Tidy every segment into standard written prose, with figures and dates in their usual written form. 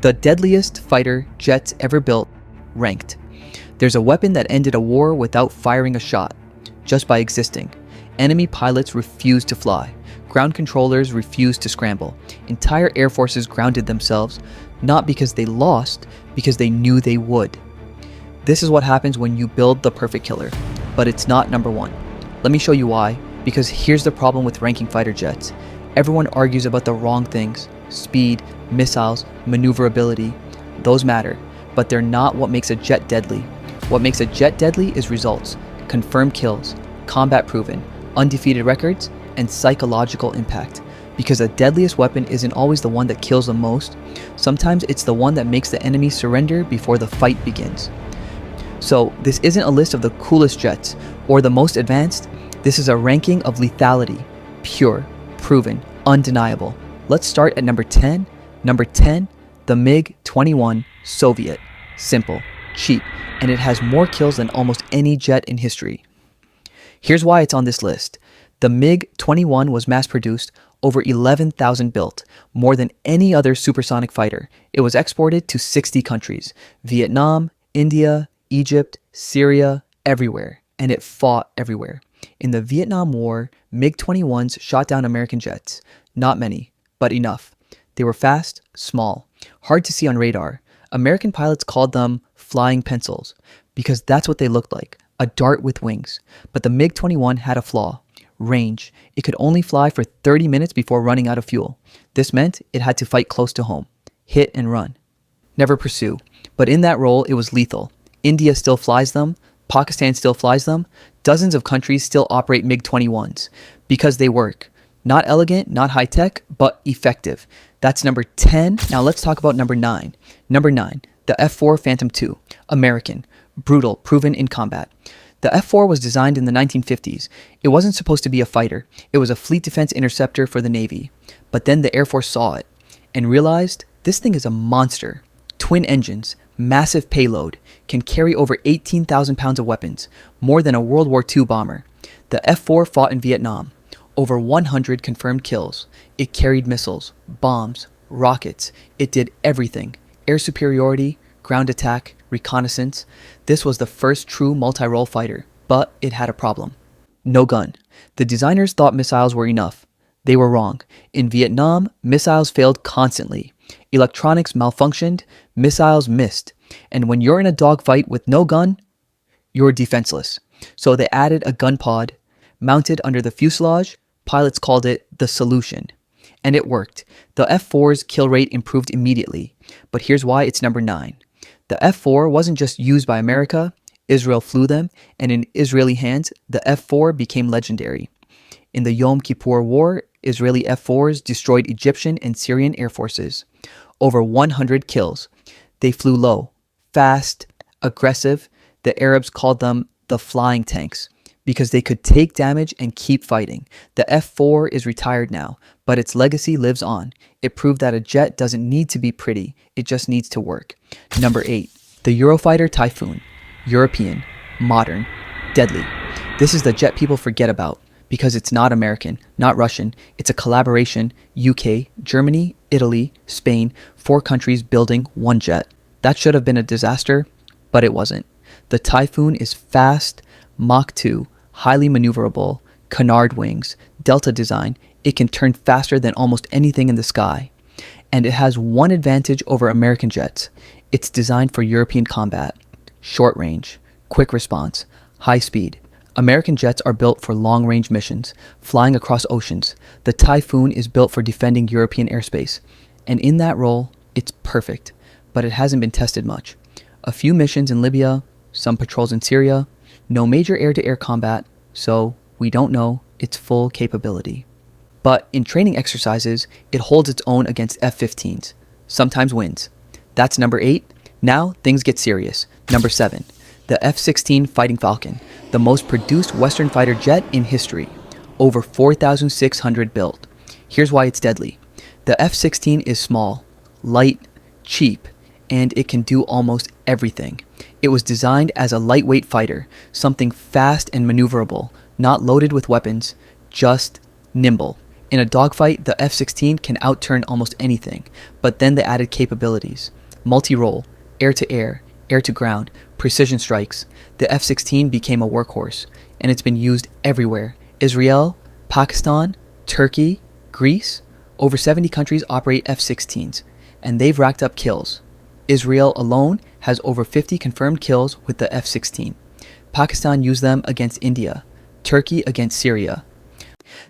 The deadliest fighter jets ever built, ranked. There's a weapon that ended a war without firing a shot, just by existing. Enemy pilots refused to fly. Ground controllers refused to scramble. Entire air forces grounded themselves, not because they lost, because they knew they would. This is what happens when you build the perfect killer, but it's not number one. Let me show you why, because here's the problem with ranking fighter jets. Everyone argues about the wrong things. Speed, missiles, maneuverability, those matter, but they're not what makes a jet deadly. What makes a jet deadly is results, confirmed kills, combat proven, undefeated records, and psychological impact. Because the deadliest weapon isn't always the one that kills the most, sometimes it's the one that makes the enemy surrender before the fight begins. So this isn't a list of the coolest jets or the most advanced, this is a ranking of lethality, pure, proven, undeniable. Let's start at number 10. Number 10, the MiG-21 Soviet. Simple, cheap, and it has more kills than almost any jet in history. Here's why it's on this list. The MiG-21 was mass-produced, over 11,000 built, more than any other supersonic fighter. It was exported to 60 countries, Vietnam, India, Egypt, Syria, everywhere, and it fought everywhere. In the Vietnam War, MiG-21s shot down American jets. Not many, but enough. They were fast, small, hard to see on radar. American pilots called them flying pencils because that's what they looked like, a dart with wings. But the MiG-21 had a flaw, range. It could only fly for 30 minutes before running out of fuel. This meant it had to fight close to home, hit and run. Never pursue. But in that role, it was lethal. India still flies them. Pakistan still flies them. Dozens of countries still operate MiG-21s because they work. Not elegant, not high-tech, but effective. That's number 10. Now let's talk about number 9. Number 9, the F-4 Phantom II. American, brutal, proven in combat. The F-4 was designed in the 1950s. It wasn't supposed to be a fighter. It was a fleet defense interceptor for the Navy. But then the Air Force saw it and realized this thing is a monster. Twin engines, massive payload, can carry over 18,000 pounds of weapons, more than a World War II bomber. The F-4 fought in Vietnam. Over 100 confirmed kills. It carried missiles, bombs, rockets. It did everything. Air superiority, ground attack, reconnaissance. This was the first true multi-role fighter, but it had a problem. No gun. The designers thought missiles were enough. They were wrong. In Vietnam, missiles failed constantly. Electronics malfunctioned, missiles missed. And when you're in a dogfight with no gun, you're defenseless. So they added a gun pod, mounted under the fuselage. Pilots called it the solution. And it worked. The F-4's kill rate improved immediately. But here's why it's number 9. The F-4 wasn't just used by America. Israel flew them, and in Israeli hands, the F-4 became legendary. In the Yom Kippur War, Israeli F-4s destroyed Egyptian and Syrian air forces. Over 100 kills. They flew low, fast, aggressive. The Arabs called them the flying tanks, because they could take damage and keep fighting. The F-4 is retired now, but its legacy lives on. It proved that a jet doesn't need to be pretty, it just needs to work. Number 8, the Eurofighter Typhoon. European, modern, deadly. This is the jet people forget about, because it's not American, not Russian. It's a collaboration, UK, Germany, Italy, Spain, 4 countries building one jet. That should have been a disaster, but it wasn't. The Typhoon is fast, Mach 2, highly maneuverable, canard wings, delta design. It can turn faster than almost anything in the sky. And it has one advantage over American jets. It's designed for European combat. Short range, quick response, high speed. American jets are built for long-range missions, flying across oceans. The Typhoon is built for defending European airspace. And in that role, it's perfect. But it hasn't been tested much. A few missions in Libya, some patrols in Syria, no major air-to-air combat, so we don't know its full capability. But in training exercises, it holds its own against F-15s, sometimes wins. That's number 8. Now things get serious. Number 7, the F-16 Fighting Falcon, the most produced Western fighter jet in history. Over 4,600 built. Here's why it's deadly. The F-16 is small, light, cheap, and it can do almost everything. It was designed as a lightweight fighter, something fast and maneuverable, not loaded with weapons, just nimble. In a dogfight, the F-16 can outturn almost anything, but then the added capabilities. Multi-role, air-to-air, air-to-ground, precision strikes. The F-16 became a workhorse, and it's been used everywhere. Israel, Pakistan, Turkey, Greece, over 70 countries operate F-16s, and they've racked up kills. Israel alone has over 50 confirmed kills with the F-16. Pakistan used them against India, Turkey against Syria.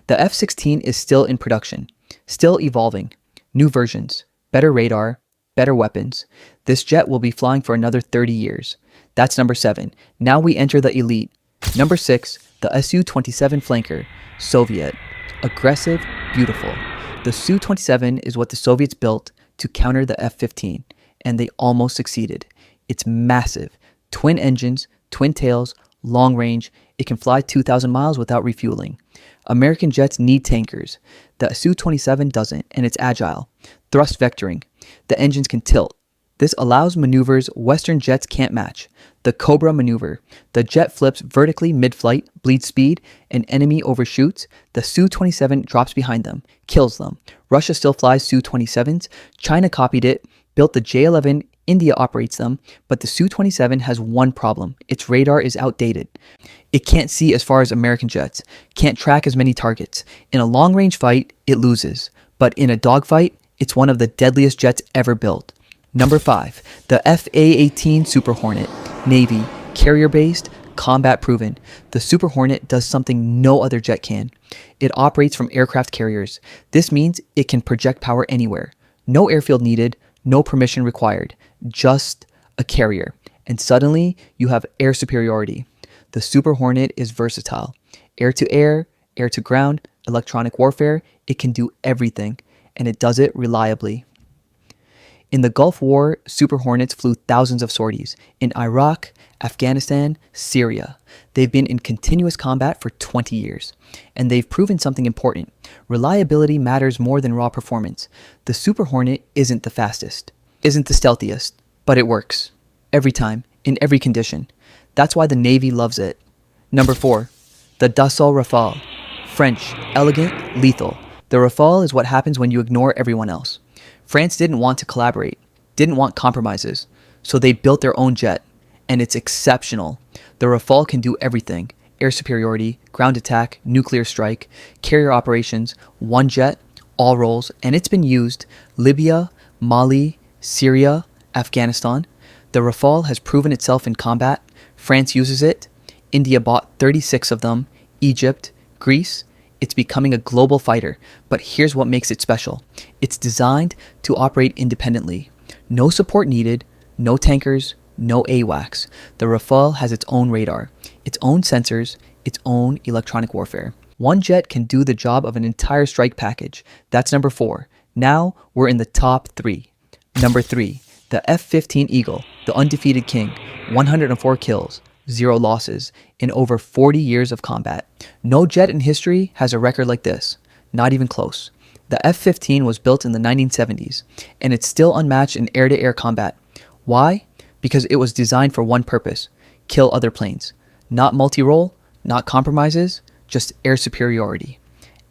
The F-16 is still in production, still evolving. New versions, better radar, better weapons. This jet will be flying for another 30 years. That's number 7. Now we enter the elite. Number 6, the Su-27 flanker, Soviet. Aggressive, beautiful. The Su-27 is what the Soviets built to counter the F-15, and they almost succeeded. It's massive. Twin engines, twin tails, long range. It can fly 2,000 miles without refueling. American jets need tankers. The Su-27 doesn't, and it's agile. Thrust vectoring. The engines can tilt. This allows maneuvers Western jets can't match. The Cobra maneuver. The jet flips vertically mid-flight, bleeds speed, an enemy overshoots. The Su-27 drops behind them, kills them. Russia still flies Su-27s. China copied it, built the J-11. India operates them, but the Su-27 has one problem. Its radar is outdated. It can't see as far as American jets, can't track as many targets. In a long-range fight, it loses. But in a dogfight, it's one of the deadliest jets ever built. Number 5, the F/A-18 Super Hornet, Navy, carrier-based, combat-proven. The Super Hornet does something no other jet can. It operates from aircraft carriers. This means it can project power anywhere. No airfield needed, no permission required, just a carrier. And suddenly, you have air superiority. The Super Hornet is versatile. Air-to-air, air-to-ground, electronic warfare, it can do everything, and it does it reliably. In the Gulf War, Super Hornets flew thousands of sorties. In Iraq, Afghanistan, Syria. They've been in continuous combat for 20 years. And they've proven something important. Reliability matters more than raw performance. The Super Hornet isn't the fastest, isn't the stealthiest, but it works. Every time, in every condition. That's why the Navy loves it. Number 4, the Dassault Rafale. French, elegant, lethal. The Rafale is what happens when you ignore everyone else. France didn't want to collaborate, didn't want compromises, so they built their own jet, and it's exceptional. The Rafale can do everything: air superiority, ground attack, nuclear strike, carrier operations, one jet, all roles, and it's been used Libya, Mali, Syria, Afghanistan. The Rafale has proven itself in combat. France uses it. India bought 36 of them. Egypt, Greece. It's becoming a global fighter, but here's what makes it special. It's designed to operate independently. No support needed, no tankers, no AWACS. The Rafale has its own radar, its own sensors, its own electronic warfare. One jet can do the job of an entire strike package. That's number 4. Now we're in the top 3. Number 3, the F-15 Eagle, the undefeated king, 104 kills. 0 losses in over 40 years of combat. No jet in history has a record like this. Not even close. The F-15 was built in the 1970s, and it's still unmatched in air-to-air combat. Why? Because it was designed for one purpose: kill other planes. Not multi-role, not compromises, just air superiority.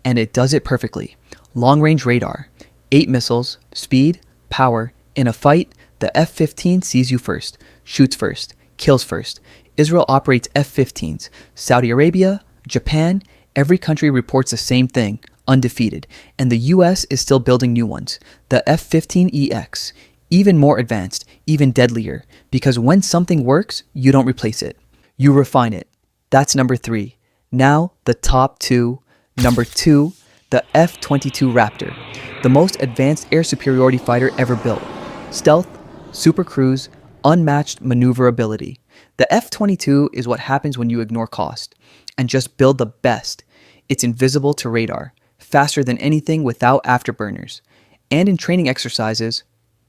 And it does it perfectly. Long-range radar, 8 missiles, speed, power. In a fight, the F-15 sees you first, shoots first, kills first. Israel operates F-15s. Saudi Arabia, Japan, every country reports the same thing, undefeated. And the US is still building new ones. The F-15EX, even more advanced, even deadlier. Because when something works, you don't replace it. You refine it. That's number 3. Now, the top 2. Number 2, the F-22 Raptor. The most advanced air superiority fighter ever built. Stealth, super cruise, unmatched maneuverability. The F-22 is what happens when you ignore cost and just build the best. It's invisible to radar, faster than anything without afterburners. And in training exercises,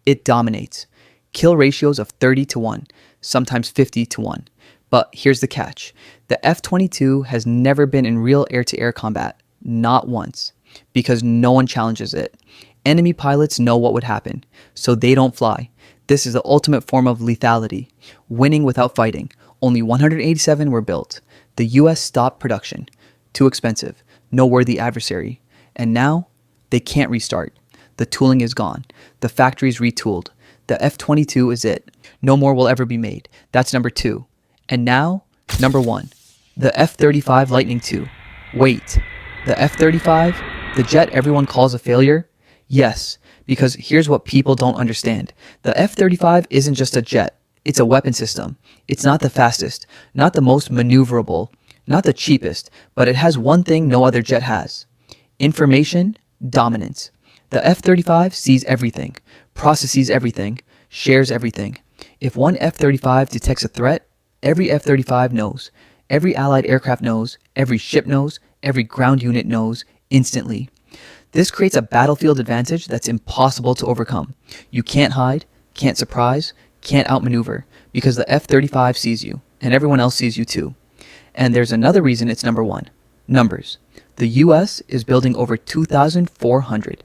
it dominates. Kill ratios of 30 to 1, sometimes 50 to 1. But here's the catch. The F-22 has never been in real air-to-air combat, not once, because no one challenges it. Enemy pilots know what would happen, so they don't fly. This is the ultimate form of lethality, winning without fighting. Only 187 were built. The US stopped production. Too expensive, no worthy adversary. And now, they can't restart. The tooling is gone. The factory's retooled. The F-22 is it. No more will ever be made. That's number 2. And now, number 1. The F-35 Lightning II. Wait, the F-35? The jet everyone calls a failure? Yes, because here's what people don't understand. The F-35 isn't just a jet. It's a weapon system. It's not the fastest, not the most maneuverable, not the cheapest, but it has one thing no other jet has. Information dominance. The F-35 sees everything, processes everything, shares everything. If one F-35 detects a threat, every F-35 knows. Every allied aircraft knows, every ship knows, every ground unit knows instantly. This creates a battlefield advantage that's impossible to overcome. You can't hide, can't surprise, can't outmaneuver, because the F-35 sees you, and everyone else sees you too. And there's another reason it's number 1. Numbers. The US is building over 2,400.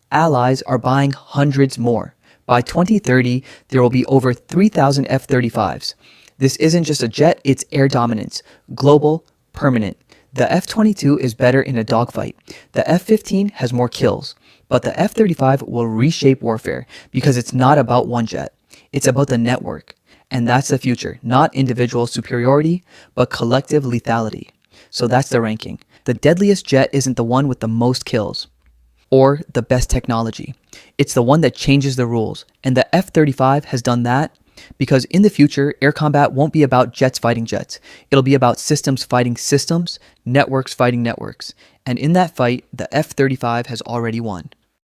Allies are buying hundreds more. By 2030, there will be over 3,000 F-35s. This isn't just a jet, it's air dominance. Global, permanent. The F-22 is better in a dogfight. The F-15 has more kills. But the F-35 will reshape warfare because it's not about one jet. It's about the network. And that's the future. Not individual superiority, but collective lethality. So that's the ranking. The deadliest jet isn't the one with the most kills or the best technology. It's the one that changes the rules. And the F-35 has done that because in the future, air combat won't be about jets fighting jets. It'll be about systems fighting systems, networks fighting networks. And in that fight, the F-35 has already won.